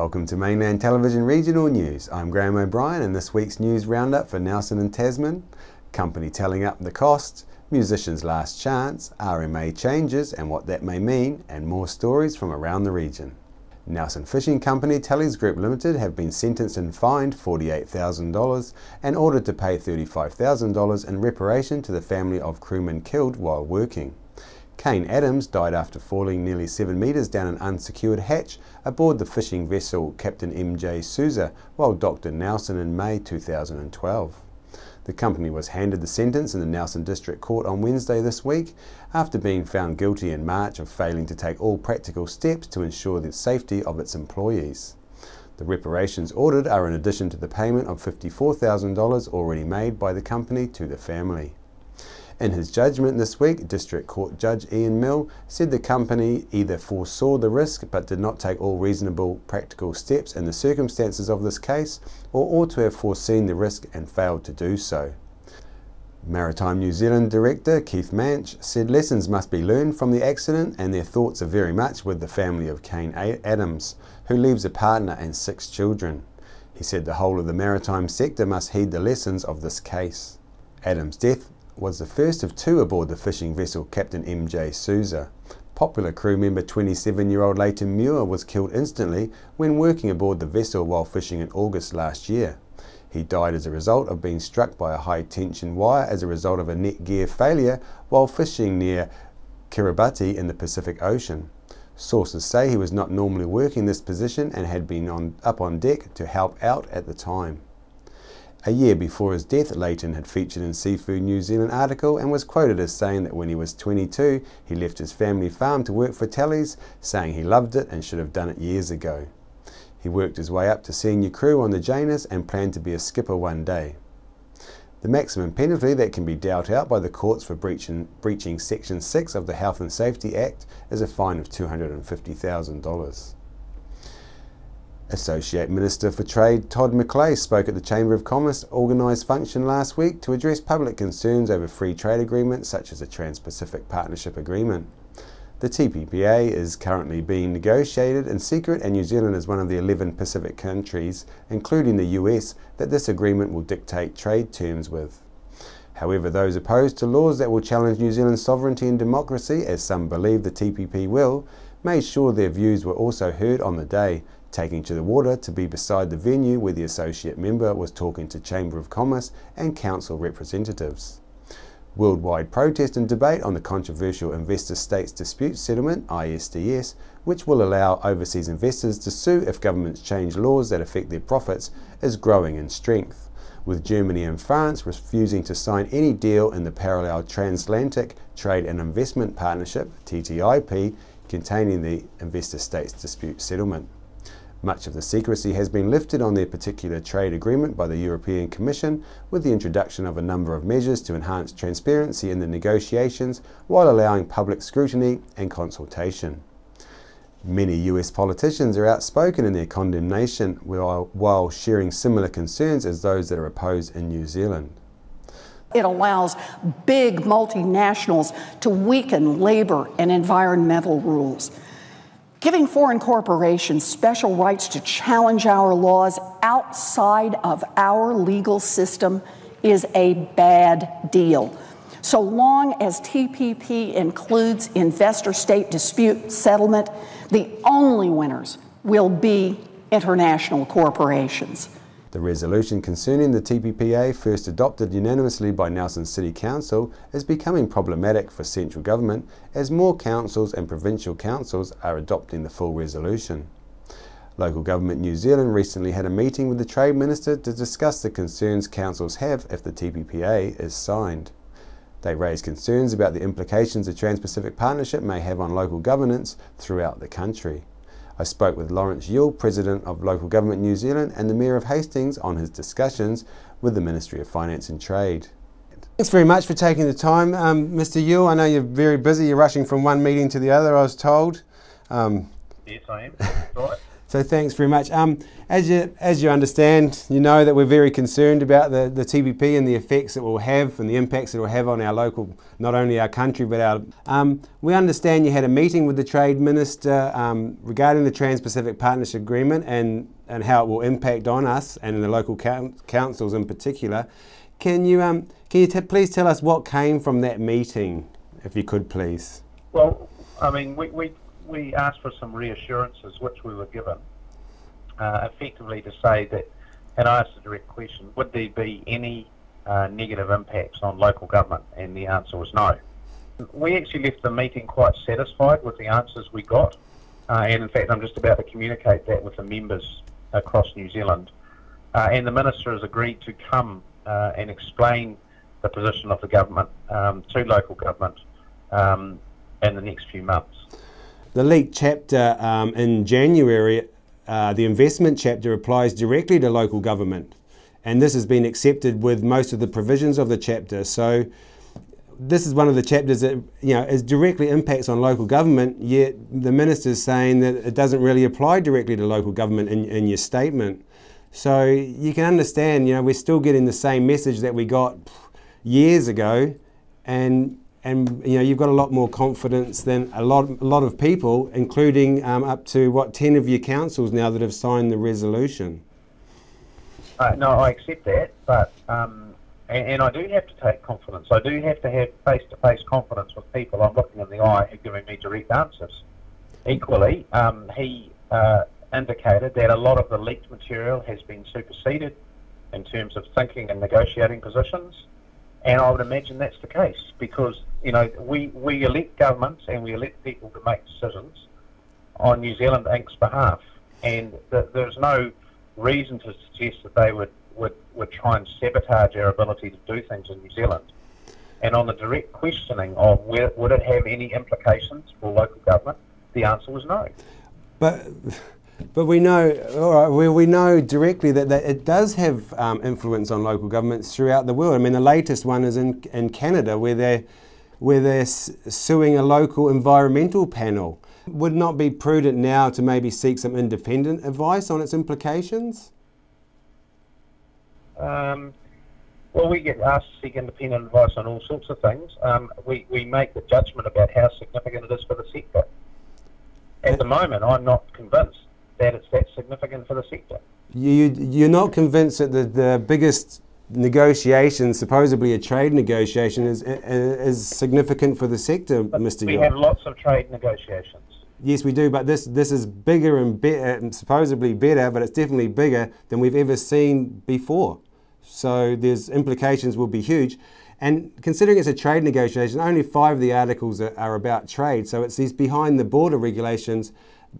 Welcome to Mainland Television Regional News. I'm Graham O'Brien and this week's news roundup for Nelson and Tasman. Company telling up the costs, musicians' last chance, RMA changes and what that may mean, and more stories from around the region. Nelson Fishing Company Tellys Group Limited have been sentenced and fined $48,000 and ordered to pay $35,000 in reparation to the family of crewmen killed while working. Kane Adams died after falling nearly 7 metres down an unsecured hatch aboard the fishing vessel Captain M.J. Souza while docked in Nelson in May 2012. The company was handed the sentence in the Nelson District Court on Wednesday this week after being found guilty in March of failing to take all practical steps to ensure the safety of its employees. The reparations ordered are in addition to the payment of $54,000 already made by the company to the family. In his judgment this week, District Court Judge Ian Mill said the company either foresaw the risk but did not take all reasonable practical steps in the circumstances of this case, or ought to have foreseen the risk and failed to do so. Maritime New Zealand Director Keith Manch said lessons must be learned from the accident and their thoughts are very much with the family of Kane Adams, who leaves a partner and 6 children. He said the whole of the maritime sector must heed the lessons of this case. Adams' death was the first of 2 aboard the fishing vessel Captain M.J. Souza. Popular crew member 27-year-old Leighton Muir was killed instantly when working aboard the vessel while fishing in August last year. He died as a result of being struck by a high-tension wire as a result of a net gear failure while fishing near Kiribati in the Pacific Ocean. Sources say he was not normally working this position and had been up on deck to help out at the time. A year before his death, Leighton had featured in Seafood New Zealand article and was quoted as saying that when he was 22, he left his family farm to work for Tellys, saying he loved it and should have done it years ago. He worked his way up to senior crew on the Janus and planned to be a skipper one day. The maximum penalty that can be dealt out by the courts for breaching Section 6 of the Health and Safety Act is a fine of $250,000. Associate Minister for Trade Todd McLeay spoke at the Chamber of Commerce organised function last week to address public concerns over free trade agreements such as the Trans-Pacific Partnership Agreement. The TPPA is currently being negotiated in secret and New Zealand is one of the 11 Pacific countries, including the US, that this agreement will dictate trade terms with. However, those opposed to laws that will challenge New Zealand's sovereignty and democracy, as some believe the TPP will, made sure their views were also heard on the day, taking to the water to be beside the venue where the associate member was talking to Chamber of Commerce and Council representatives. Worldwide protest and debate on the controversial Investor States Dispute Settlement, ISDS, which will allow overseas investors to sue if governments change laws that affect their profits, is growing in strength, with Germany and France refusing to sign any deal in the parallel Transatlantic Trade and Investment Partnership, TTIP, containing the Investor States Dispute Settlement. Much of the secrecy has been lifted on their particular trade agreement by the European Commission, with the introduction of a number of measures to enhance transparency in the negotiations while allowing public scrutiny and consultation. Many US politicians are outspoken in their condemnation while sharing similar concerns as those that are opposed in New Zealand. It allows big multinationals to weaken labor and environmental rules, giving foreign corporations special rights to challenge our laws outside of our legal system is a bad deal. So long as TPP includes investor-state dispute settlement, the only winners will be international corporations. The resolution concerning the TPPA, first adopted unanimously by Nelson City Council, is becoming problematic for central government as more councils and provincial councils are adopting the full resolution. Local Government New Zealand recently had a meeting with the Trade Minister to discuss the concerns councils have if the TPPA is signed. They raised concerns about the implications the Trans-Pacific Partnership may have on local governance throughout the country. I spoke with Lawrence Yule, President of Local Government New Zealand, and the Mayor of Hastings on his discussions with the Ministry of Finance and Trade. Thanks very much for taking the time, Mr. Yule. I know you're very busy, you're rushing from one meeting to the other, I was told. Yes, I am. Right. So thanks very much. As you understand, you know that we're very concerned about the TPP and the effects it will have and the impacts it will have on our local, not only our country, but our... we understand you had a meeting with the Trade Minister regarding the Trans-Pacific Partnership Agreement and how it will impact on us and the local councils in particular. Can you please tell us what came from that meeting, if you could please? Well, I mean, we asked for some reassurances, which we were given, effectively to say that, and I asked a direct question, would there be any negative impacts on local government? And the answer was no. We actually left the meeting quite satisfied with the answers we got, and in fact I'm just about to communicate that with the members across New Zealand. And the Minister has agreed to come and explain the position of the government to local government in the next few months. The leaked chapter in January, the investment chapter, applies directly to local government, and this has been accepted with most of the provisions of the chapter. So this is one of the chapters that is directly impacts on local government, yet the Minister's saying that it doesn't really apply directly to local government in your statement. So you can understand, we're still getting the same message that we got years ago, and you've got a lot more confidence than a lot of people, including up to 10 of your councils now that have signed the resolution. No, I accept that, but and I do have to take confidence. I do have to have face-to-face confidence with people I'm looking in the eye who are giving me direct answers. Equally, he indicated that a lot of the leaked material has been superseded in terms of thinking and negotiating positions. And I would imagine that's the case because, we elect governments and we elect people to make decisions on New Zealand Inc.'s behalf. And there's no reason to suggest that they would try and sabotage our ability to do things in New Zealand. And on the direct questioning of would it have any implications for local government, the answer was no. But we know, we know directly that it does have influence on local governments throughout the world. I mean, the latest one is in Canada, where they're suing a local environmental panel. Would it not be prudent now to maybe seek some independent advice on its implications? Well, we get asked to seek independent advice on all sorts of things. We make the judgment about how significant it is for the sector. At the moment, I'm not convinced that it's that significant for the sector. You're not convinced that the biggest negotiation, supposedly a trade negotiation, is significant for the sector, Mr. York? We have lots of trade negotiations. Yes, we do, but this is bigger and better, and supposedly better, but it's definitely bigger than we've ever seen before. So there's implications will be huge. And considering it's a trade negotiation, only 5 of the articles are about trade. So it's these behind the border regulations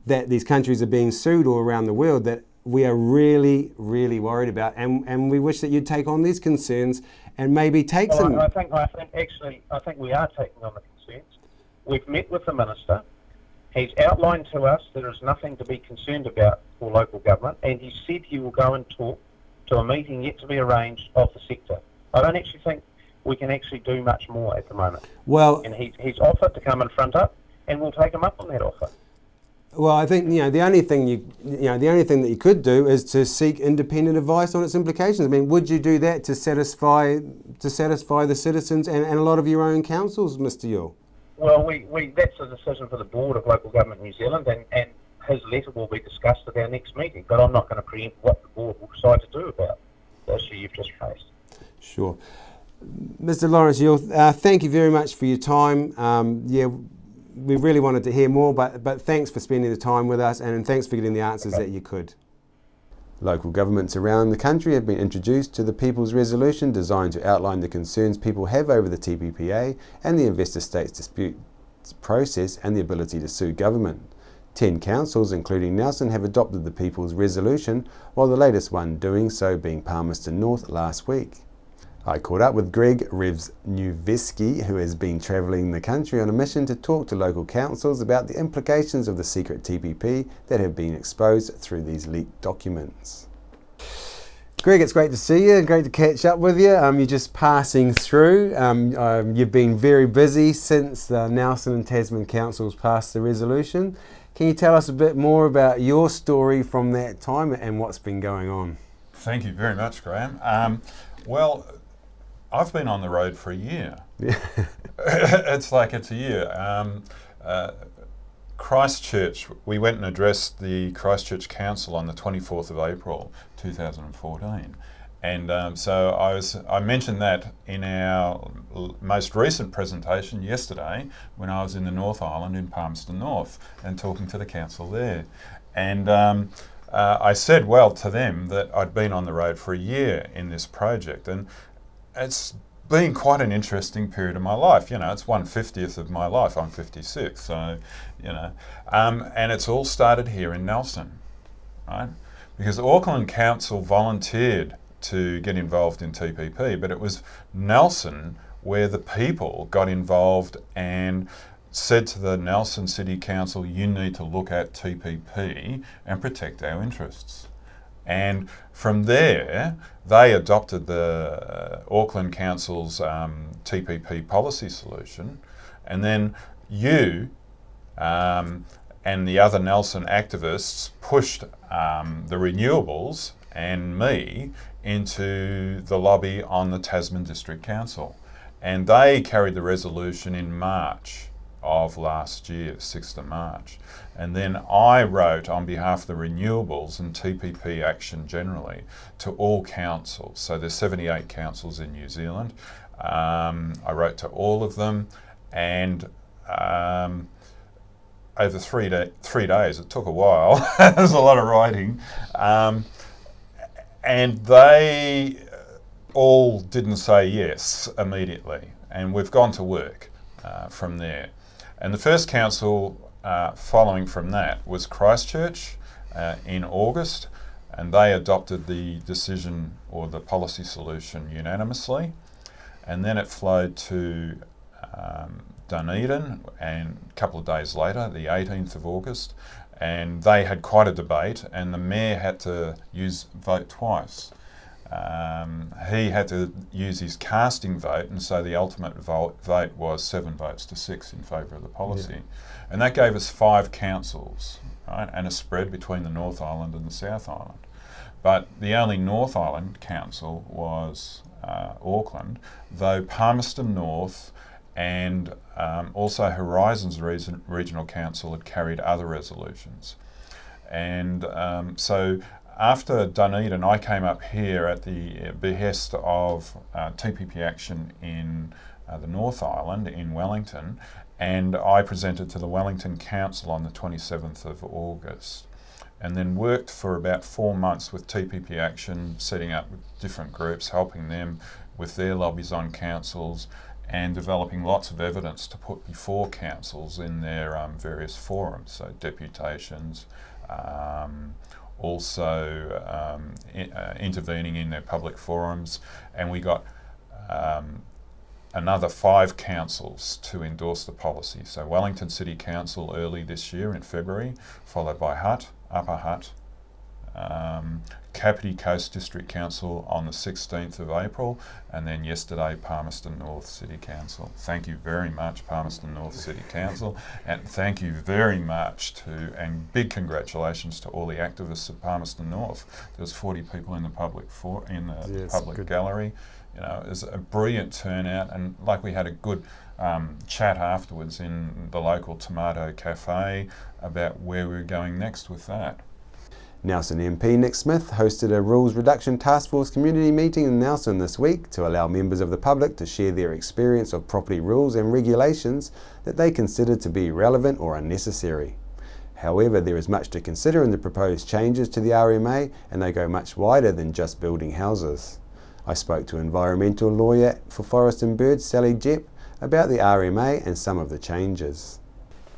that these countries are being sued all around the world that we are really, really worried about. And we wish that you'd take on these concerns and maybe take some... I think we are taking on the concerns. We've met with the Minister. He's outlined to us there is nothing to be concerned about for local government, and he said he will go and talk to a meeting yet to be arranged of the sector. I don't actually think we can actually do much more at the moment. Well, and he's offered to come and front up, and we'll take him up on that offer. Well, I think the only thing that you could do is to seek independent advice on its implications. I mean, would you do that to satisfy the citizens and a lot of your own councils, Mr. York? Well, that's a decision for the Board of Local Government New Zealand, and his letter will be discussed at our next meeting. But I'm not going to preempt what the board will decide to do about the issue you've just raised. Sure, Mr. Lawrence York, thank you very much for your time. We really wanted to hear more, but thanks for spending the time with us, and thanks for getting the answers that you could. Local governments around the country have been introduced to the People's Resolution designed to outline the concerns people have over the TPPA and the investor states dispute process and the ability to sue government. 10 councils, including Nelson, have adopted the People's Resolution, while the latest one doing so being Palmerston North last week. I caught up with Greg Revsnewski, who has been travelling the country on a mission to talk to local councils about the implications of the secret TPP that have been exposed through these leaked documents. Greg, it's great to see you and great to catch up with you. You're just passing through. You've been very busy since the Nelson and Tasman Councils passed the resolution. Can you tell us a bit more about your story from that time and what's been going on? Thank you very much, Graham. Well, I've been on the road for a year. Yeah. It's a year. Christchurch, we went and addressed the Christchurch Council on the 24th of April 2014, and so I mentioned that in our most recent presentation yesterday when I was in the North Island in Palmerston North and talking to the council there, and I said to them that I'd been on the road for a year in this project, and it's been quite an interesting period of my life. You know, it's 1/50th of my life. I'm 56, so, you know. And it's all started here in Nelson, right? Because Auckland Council volunteered to get involved in TPP, but it was Nelson where the people got involved and said to the Nelson City Council, you need to look at TPP and protect our interests. And from there, they adopted the Auckland Council's TPP policy solution, and then you and the other Nelson activists pushed the renewables and me into the lobby on the Tasman District Council, and they carried the resolution in March of last year, 6th of March. And then I wrote on behalf of the renewables and TPP action generally to all councils. So there's 78 councils in New Zealand. I wrote to all of them, and over three days, it took a while, there's a lot of writing, and they all didn't say yes immediately, and we've gone to work from there. And the first council following from that was Christchurch in August, and they adopted the decision or the policy solution unanimously. And then it flowed to Dunedin, and a couple of days later, the 18th of August, and they had quite a debate, and the mayor had to vote twice. He had to use his casting vote, and so the ultimate vote was 7 votes to 6 in favour of the policy. Yeah. And that gave us 5 councils, right, and a spread between the North Island and the South Island. But the only North Island council was Auckland, though Palmerston North and also Horizons Regional Council had carried other resolutions. And so after Dunedin, I came up here at the behest of TPP action in the North Island in Wellington, and I presented to the Wellington Council on the 27th of August, and then worked for about 4 months with TPP action, setting up different groups, helping them with their lobbies on councils, and developing lots of evidence to put before councils in their various forums, so deputations, also intervening in their public forums, and we got another 5 councils to endorse the policy. So Wellington City Council early this year in February, followed by Hutt, Upper Hutt, Kapiti Coast District Council on the 16th of April, and then yesterday Palmerston North City Council. Thank you very much, Palmerston North City Council, and thank you very much to, and big congratulations to all the activists at Palmerston North. There was 40 people in the public public gallery. You know, it was a brilliant turnout, and like we had a good chat afterwards in the local Tomato Cafe about where we were going next with that. Nelson MP Nick Smith hosted a Rules Reduction Task Force community meeting in Nelson this week to allow members of the public to share their experience of property rules and regulations that they consider to be relevant or unnecessary. However, there is much to consider in the proposed changes to the RMA, and they go much wider than just building houses. I spoke to environmental lawyer for Forest and Birds, Sally Jepp, about the RMA and some of the changes.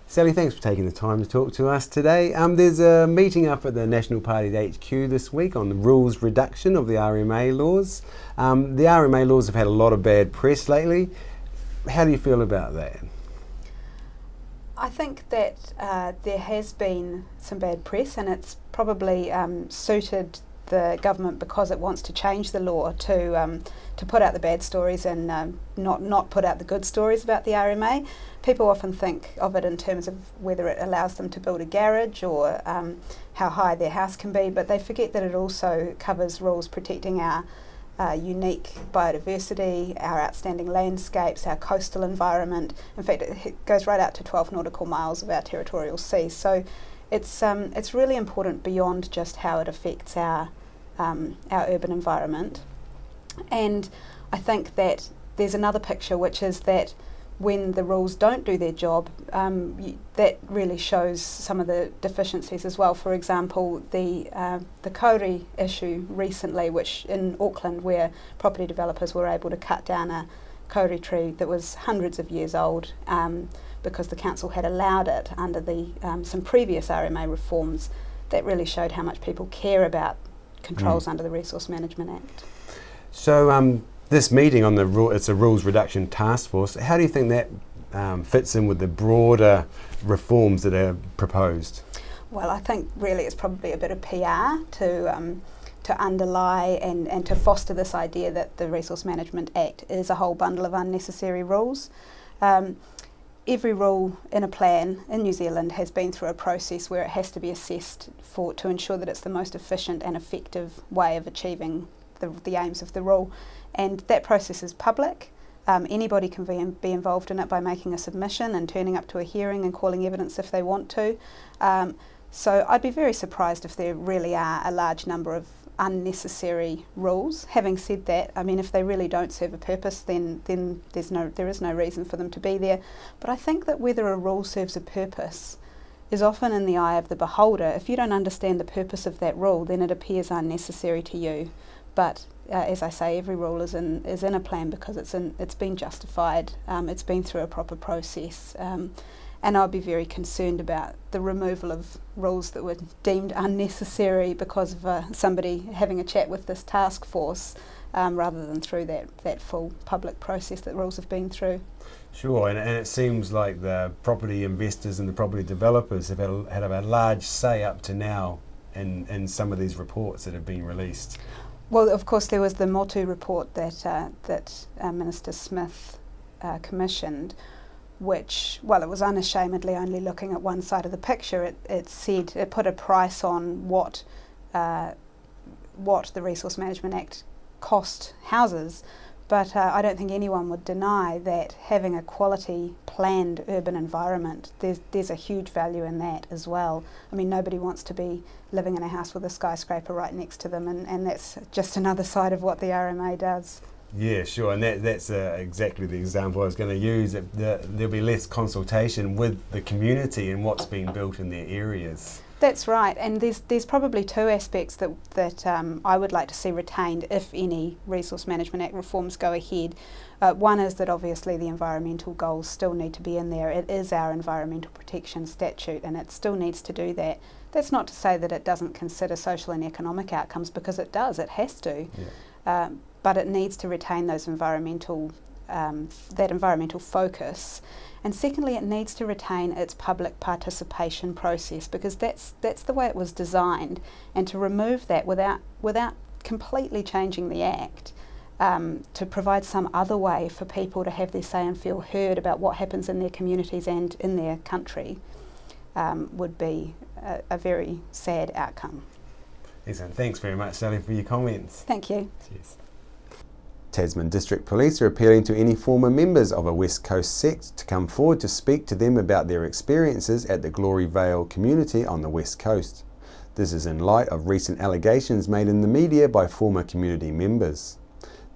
Sally, thanks for taking the time to talk to us today. There's a meeting up at the National Party's HQ this week on the rules reduction of the RMA laws. The RMA laws have had a lot of bad press lately. How do you feel about that? I think that there has been some bad press, and it's probably suited the government, because it wants to change the law to put out the bad stories and not put out the good stories about the RMA. People often think of it in terms of whether it allows them to build a garage or how high their house can be, but they forget that it also covers rules protecting our unique biodiversity, our outstanding landscapes, our coastal environment. In fact, it goes right out to 12 nautical miles of our territorial seas. So it's really important beyond just how it affects our urban environment. And I think that there's another picture, which is that when the rules don't do their job, that really shows some of the deficiencies as well. For example, the kauri issue recently, which in Auckland, where property developers were able to cut down a kauri tree that was hundreds of years old because the council had allowed it under the some previous RMA reforms, that really showed how much people care about controls under the Resource Management Act. So this meeting on it's a Rules Reduction Task Force. How do you think that fits in with the broader reforms that are proposed? Well, I think really it's probably a bit of PR to underlie and to foster this idea that the Resource Management Act is a whole bundle of unnecessary rules. Every rule in a plan in New Zealand has been through a process where it has to be assessed to ensure that it's the most efficient and effective way of achieving the aims of the rule. And that process is public. Anybody can be involved in it by making a submission and turning up to a hearing and calling evidence if they want to. So I'd be very surprised if there really are a large number of unnecessary rules. Having said that, I mean, if they really don't serve a purpose, then there is no reason for them to be there. But I think that whether a rule serves a purpose is often in the eye of the beholder. If you don't understand the purpose of that rule, then it appears unnecessary to you. But as I say, every rule is in a plan because it's been justified, it's been through a proper process, and I'd be very concerned about the removal of rules that were deemed unnecessary because of somebody having a chat with this task force, rather than through that full public process that rules have been through. Sure, and it seems like the property investors and the property developers have had a large say up to now in some of these reports that have been released. Well, of course, there was the Motu report that Minister Smith commissioned, which, well, it was unashamedly only looking at one side of the picture. It put a price on what the Resource Management Act cost houses, but I don't think anyone would deny that having a quality planned urban environment, there's a huge value in that as well. I mean, nobody wants to be living in a house with a skyscraper right next to them, and that's just another side of what the RMA does. Yeah, sure, and that's exactly the example I was going to use. There'll be less consultation with the community and what's being built in their areas. That's right, and there's probably two aspects that I would like to see retained if any Resource Management Act reforms go ahead. One is that obviously the environmental goals still need to be in there. It is our environmental protection statute and it still needs to do that. That's not to say that it doesn't consider social and economic outcomes, because it does, it has to. Yeah. But it needs to retain those environmental focus. And secondly, it needs to retain its public participation process, because that's the way it was designed. And to remove that without completely changing the Act, to provide some other way for people to have their say and feel heard about what happens in their communities and in their country, would be a very sad outcome. Excellent. Thanks very much, Sally, for your comments. Thank you. Cheers. Tasman District Police are appealing to any former members of a West Coast sect to come forward to speak to them about their experiences at the Glory Vale community on the West Coast. This is in light of recent allegations made in the media by former community members.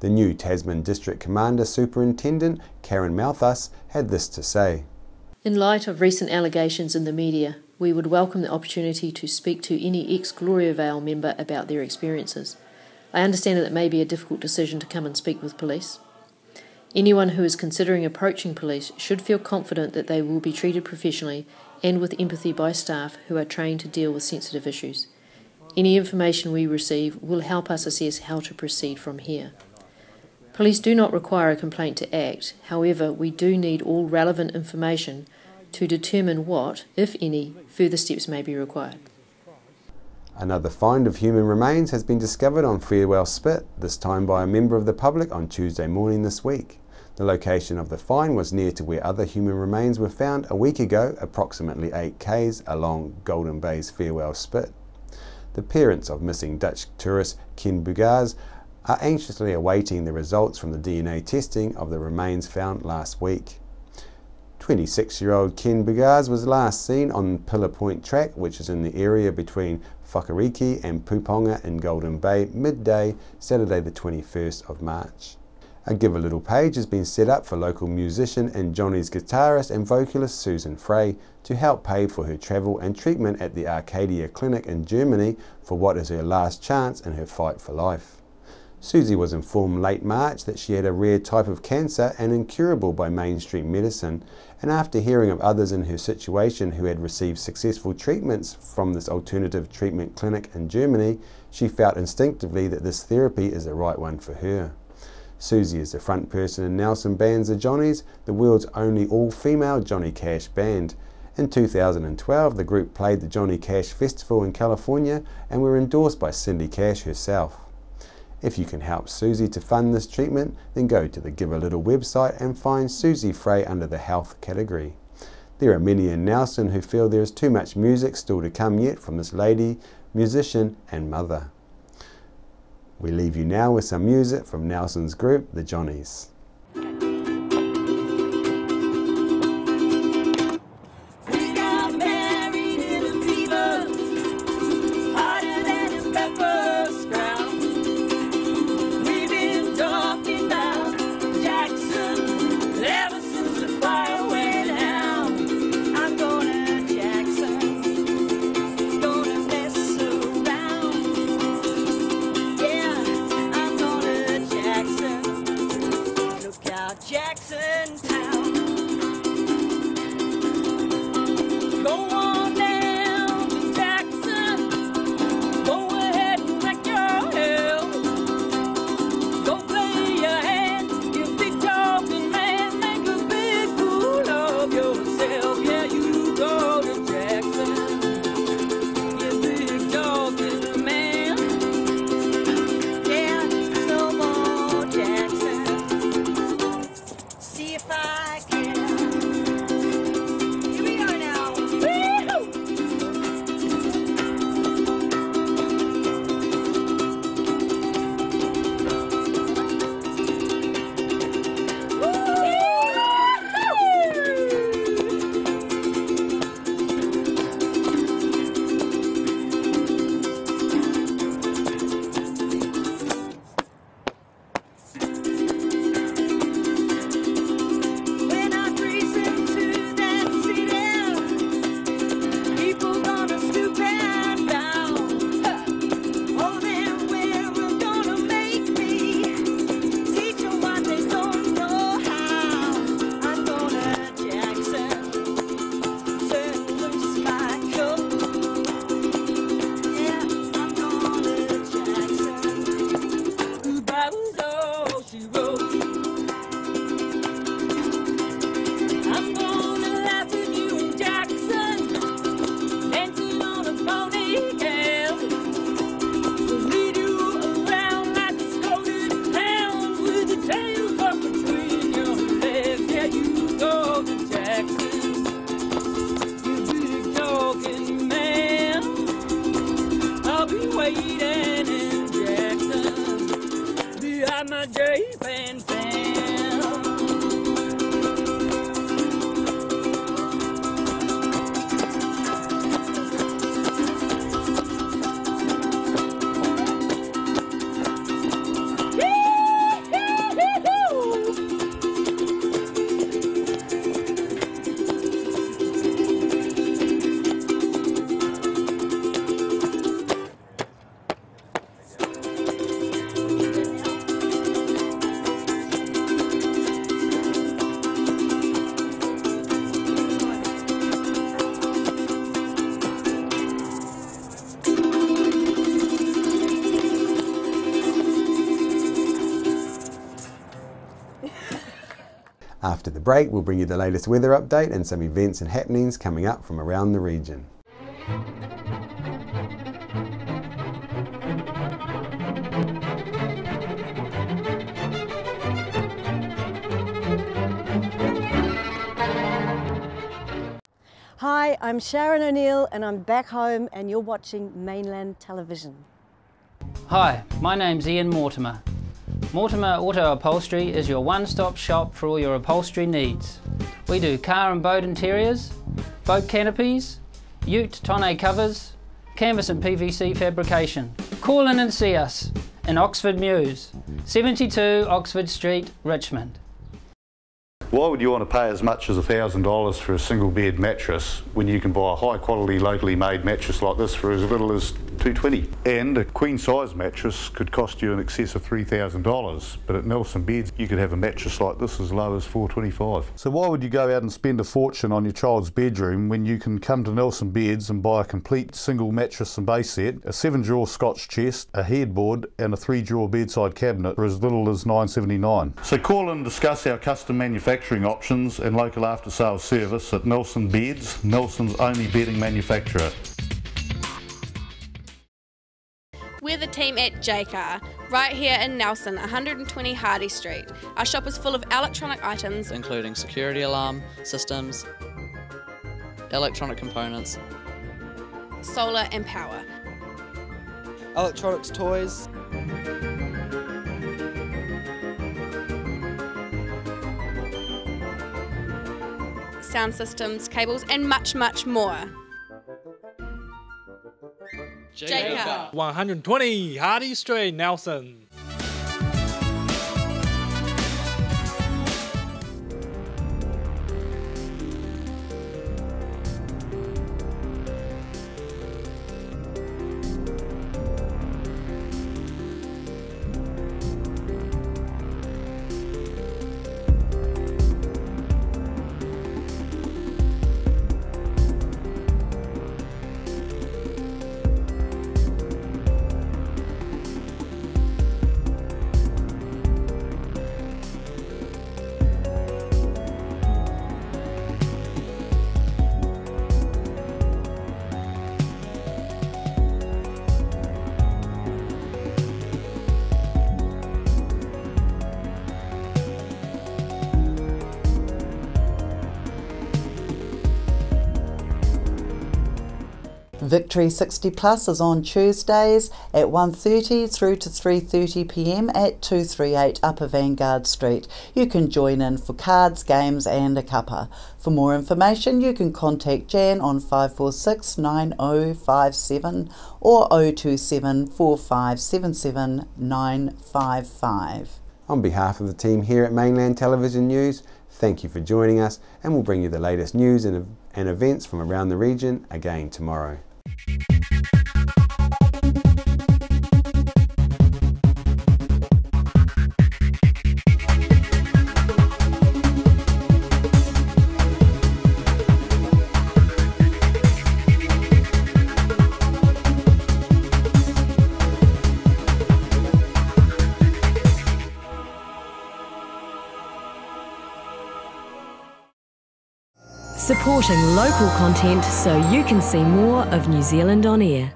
The new Tasman District Commander Superintendent, Karen Malthus, had this to say. In light of recent allegations in the media, we would welcome the opportunity to speak to any ex-Glory Vale member about their experiences. I understand that it may be a difficult decision to come and speak with police. Anyone who is considering approaching police should feel confident that they will be treated professionally and with empathy by staff who are trained to deal with sensitive issues. Any information we receive will help us assess how to proceed from here. Police do not require a complaint to act. However, we do need all relevant information to determine what, if any, further steps may be required. Another find of human remains has been discovered on Farewell Spit, this time by a member of the public on Tuesday morning this week. The location of the find was near to where other human remains were found a week ago, approximately 8 km along Golden Bay's Farewell Spit. The parents of missing Dutch tourist Ken Bugars are anxiously awaiting the results from the DNA testing of the remains found last week. 26-year-old Ken Bugars was last seen on Pillar Point Track, which is in the area between Whakariki and Puponga in Golden Bay, midday, Saturday the 21st of March. A Give a Little page has been set up for local musician and Johnny's guitarist and vocalist Susan Frey to help pay for her travel and treatment at the Arcadia Clinic in Germany for what is her last chance in her fight for life. Susie was informed late March that she had a rare type of cancer and incurable by mainstream medicine, and after hearing of others in her situation who had received successful treatments from this alternative treatment clinic in Germany, she felt instinctively that this therapy is the right one for her. Susie is the front person in Nelson Band's The Johnnies, the world's only all-female Johnny Cash band. In 2012, the group played the Johnny Cash Festival in California and were endorsed by Cindy Cash herself. If you can help Susie to fund this treatment, then go to the Give a Little website and find Susie Frey under the health category. There are many in Nelson who feel there is too much music still to come yet from this lady, musician and mother. We leave you now with some music from Nelson's group, The Johnnies. After the break, we'll bring you the latest weather update and some events and happenings coming up from around the region. I'm Sharon O'Neill and I'm back home and you're watching Mainland Television. Hi, my name's Ian Mortimer. Mortimer Auto Upholstery is your one-stop shop for all your upholstery needs. We do car and boat interiors, boat canopies, ute tonneau covers, canvas and PVC fabrication. Call in and see us in Oxford Mews, 72 Oxford Street, Richmond. Why would you want to pay as much as $1,000 for a single bed mattress when you can buy a high quality locally made mattress like this for as little as $220? And a queen size mattress could cost you in excess of $3,000, but at Nelson Beds you could have a mattress like this as low as $425. So why would you go out and spend a fortune on your child's bedroom when you can come to Nelson Beds and buy a complete single mattress and base set, a 7-drawer Scotch chest, a headboard and a 3-drawer bedside cabinet for as little as $979? So call and discuss our custom manufacturing options and local after sales service at Nelson Beds, Nelson's only bedding manufacturer. We're the team at JCar, right here in Nelson, 120 Hardy Street. Our shop is full of electronic items, including security alarm systems, electronic components, solar and power, electronics toys, sound systems, cables and much, much more. JCar. 120 Hardy Street, Nelson. Victory 60 Plus is on Tuesdays at 1:30 through to 3:30 p.m. at 238 Upper Vanguard Street. You can join in for cards, games and a cuppa. For more information you can contact Jan on 546 9057 or 027 4577 955. On behalf of the team here at Mainland Television News, thank you for joining us, and we'll bring you the latest news and events from around the region again tomorrow. Supporting local content so you can see more of New Zealand on air.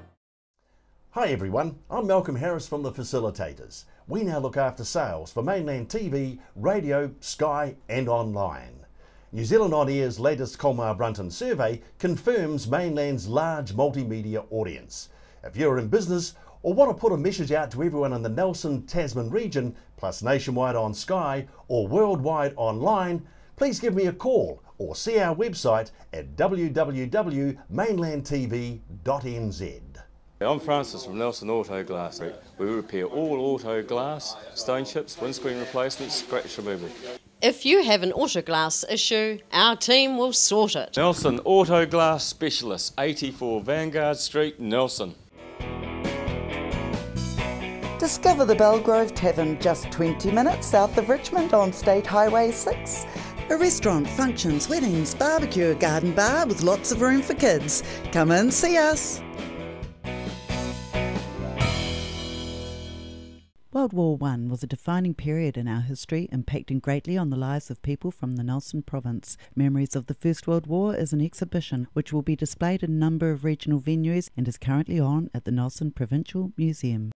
Hi everyone, I'm Malcolm Harris from the Facilitators. We now look after sales for Mainland TV, radio, Sky and online. New Zealand On Air's latest Colmar Brunton survey confirms Mainland's large multimedia audience. If you're in business or want to put a message out to everyone in the Nelson Tasman region, plus nationwide on Sky or worldwide online, please give me a call or see our website at www.mainlandtv.nz. I'm Francis from Nelson Auto Glass. We repair all auto glass, stone chips, windscreen replacements, scratch removal. If you have an auto glass issue, our team will sort it. Nelson Auto Glass Specialists, 84 Vanguard Street, Nelson. Discover the Belgrove Tavern just 20 minutes south of Richmond on State Highway 6. A restaurant, functions, weddings, barbecue, garden bar with lots of room for kids. Come in, see us. World War I was a defining period in our history, impacting greatly on the lives of people from the Nelson province. Memories of the First World War is an exhibition which will be displayed in a number of regional venues and is currently on at the Nelson Provincial Museum.